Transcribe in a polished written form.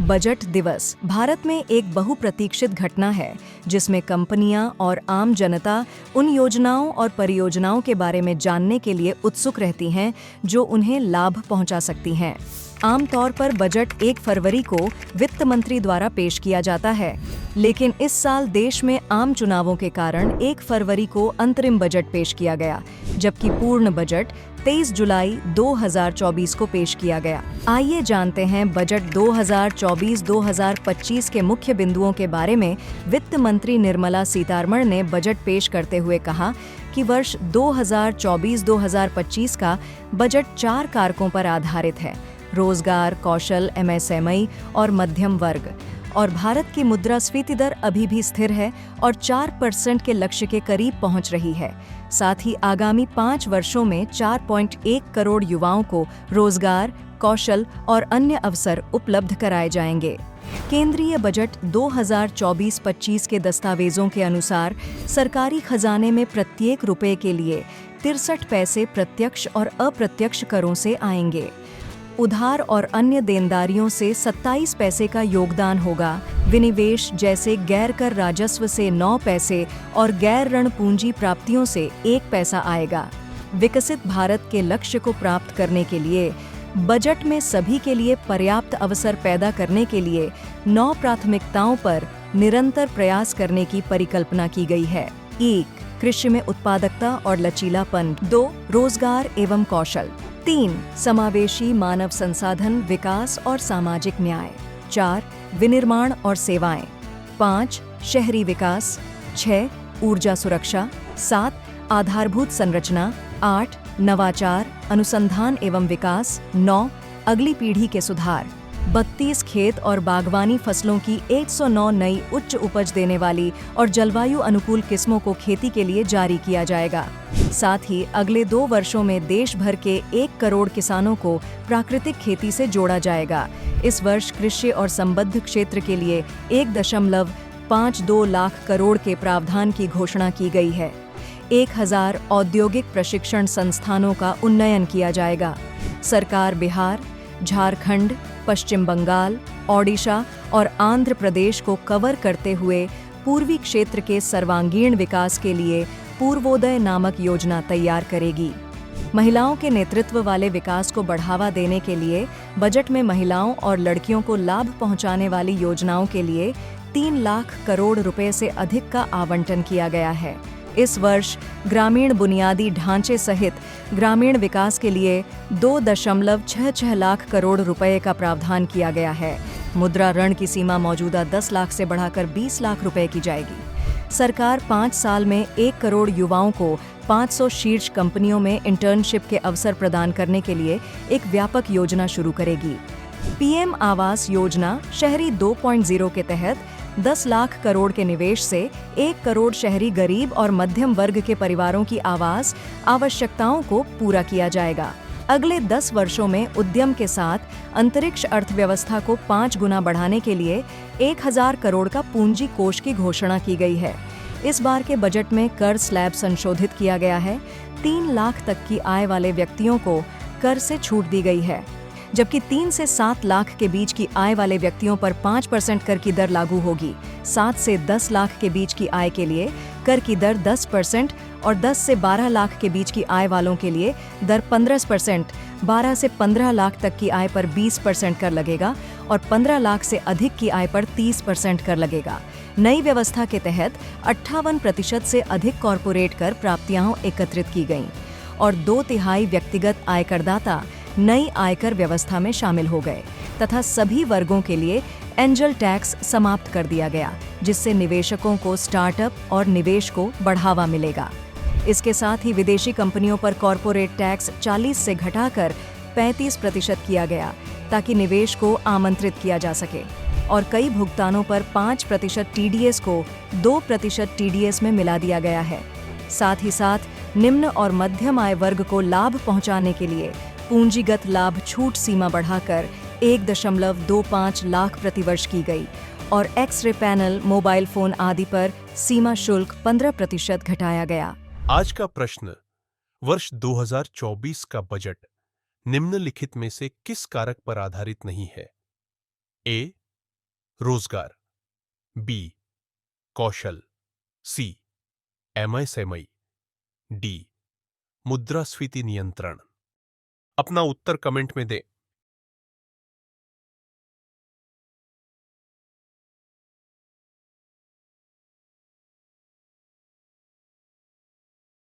Budget दिवस भारत में एक बहुप्रतीक्षित घटना है जिसमें कंपनियां और आम जनता उन योजनाओं और परियोजनाओं के बारे में जानने के लिए उत्सुक रहती हैं जो उन्हें लाभ पहुंचा सकती हैं। आमतौर पर बजट 1 फरवरी को वित्त मंत्री द्वारा पेश किया जाता है, लेकिन इस साल देश में आम चुनावों के कारण 1 फरवरी को अंतरिम बजट पेश किया गया, जबकि पूर्ण बजट 23 जुलाई 2024 को पेश किया गया। आइए जानते हैं बजट 2024-2025 के मुख्य बिंदुओं के बारे में। वित्त मंत्री निर्मला सीतारमण ने बजट पेश करते हुए कहा कि वर्ष 2024-2025 का बजट 4 कारकों पर आधारित है: रोजगार, कौशल, एमएसएमई और मध्यम वर्ग। और भारत की मुद्रास्फीति दर अभी भी स्थिर है और 4% के लक्ष्य के करीब पहुंच रही है। साथ ही आगामी 5 वर्षों में 4.1 करोड़ युवाओं को रोजगार, कौशल और अन्य अवसर उपलब्ध कराए जाएंगे। केंद्रीय बजट 2024-25 के दस्तावेजों के अनुसार सरकारी खजाने में प्रत्येक रुपए के लिए 63 पैसे प्रत्यक्ष और अप्रत्यक्ष करों से आएंगे। उधार और अन्य देनदारियों से 27 पैसे का योगदान होगा। विनिवेश जैसे गैर कर राजस्व से 9 पैसे और गैर ऋण पूंजी प्राप्तियों से 1 पैसा आएगा। विकसित भारत के लक्ष्य को प्राप्त करने के लिए बजट में सभी के लिए पर्याप्त अवसर पैदा करने के लिए 9 प्राथमिकताओं पर निरंतर प्रयास करने की परिकल्पना की गई है। 1. कृषि में उत्पादकता और लचीलापन। 2. रोजगार एवं कौशल। 3. समावेशी मानव संसाधन विकास और सामाजिक न्याय। 4. विनिर्माण और सेवाएं। 5. शहरी विकास। 6. ऊर्जा सुरक्षा। 7. आधारभूत संरचना। 8. नवाचार, अनुसंधान एवं विकास। 9. अगली पीढ़ी के सुधार। 32 खेत और बागवानी फसलों की 109 नई उच्च उपज देने वाली और जलवायु अनुकूल किस्मों को खेती के लिए जारी किया जाएगा। साथ ही अगले 2 वर्षों में देश भर के 1 करोड़ किसानों को प्राकृतिक खेती से जोड़ा जाएगा। इस वर्ष कृषि और संबद्ध क्षेत्र के लिए 1.52 लाख करोड़ के प्रावधान की घोषणा की गई है। 1000 औद्योगिक प्रशिक्षण संस्थानों का उन्नयन किया जाएगा। सरकार बिहार, झारखंड, पश्चिम बंगाल, ओडिशा और आंध्र प्रदेश को कवर करते हुए पूर्वी क्षेत्र के सर्वांगीण विकास के लिए पूर्वोदय नामक योजना तैयार करेगी। महिलाओं के नेतृत्व वाले विकास को बढ़ावा देने के लिए बजट में महिलाओं और लड़कियों को लाभ पहुंचाने वाली योजनाओं के लिए 3 लाख करोड़ रुपए से अधिक का आवंटन किया गया है। इस वर्ष ग्रामीण बुनियादी ढांचे सहित ग्रामीण विकास के लिए 2.66 लाख करोड़ रुपए का प्रावधान किया गया है। मुद्रा ऋण की सीमा मौजूदा 10 लाख से बढ़ाकर 20 लाख रुपए की जाएगी। सरकार 5 साल में 1 करोड़ युवाओं को 500 शीर्ष कंपनियों में इंटर्नशिप के अवसर प्रदान करने के लिए एक व्यापक योजना शुरू करेगी। पीएम आवास योजना शहरी 2.0 के तहत 10 लाख करोड़ के निवेश से 1 करोड़ शहरी गरीब और मध्यम वर्ग के परिवारों की आवास आवश्यकताओं को पूरा किया जाएगा। अगले 10 वर्षों में उद्यम के साथ अंतरिक्ष अर्थव्यवस्था को 5 गुना बढ़ाने के लिए 1000 करोड़ का पूंजी कोष की घोषणा की गई है। इस बार के बजट में कर स्लैब संशोधित किया गया है। 3 लाख तक की आय वाले व्यक्तियों को कर से छूट दी गई है, जबकि 3 से 7 लाख के बीच की आय वाले व्यक्तियों पर 5% कर की दर लागू होगी। 7 से 10 लाख के बीच की आय के लिए कर की दर 10% और 10 से 12 लाख के बीच की आय वालों के लिए दर 15%। 12 से 15 लाख तक की आय पर 20% कर लगेगा और 15 लाख से अधिक की आय पर 30% कर लगेगा। नई व्यवस्था के तहत 58% से अधिक कॉरपोरेट कर प्राप्तियां एकत्रित की गईं और 2/3 व्यक्तिगत आयकरदाता नई आयकर व्यवस्था में शामिल हो गए तथा सभी वर्गों के लिए एंजल टैक्स समाप्त कर दिया गया, जिससे निवेशकों को स्टार्टअप और निवेश को बढ़ावा मिलेगा। इसके साथ ही विदेशी कंपनियों पर कॉरपोरेट टैक्स 40 से घटाकर 35% किया गया ताकि निवेश को आमंत्रित किया जा सके और कई भुगतानों पर 5% टीडीएस को 2% टीडीएस में मिला दिया गया है। साथ ही साथ निम्न और मध्यम आय वर्ग को लाभ पहुंचाने के लिए पूंजीगत लाभ छूट सीमा बढ़ाकर 1.25 लाख प्रतिवर्ष की गई और एक्स-रे पैनल, मोबाइल फोन आदि पर सीमा शुल्क 15% घटाया गया। आज का प्रश्न, वर्ष 2024 का बजट निम्नलिखित में से किस कारक पर आधारित नहीं है? ए. रोजगार, बी कौशल, सी एमएसएमई, डी मुद्रास्फीति नियंत्रण। अपना उत्तर कमेंट में दें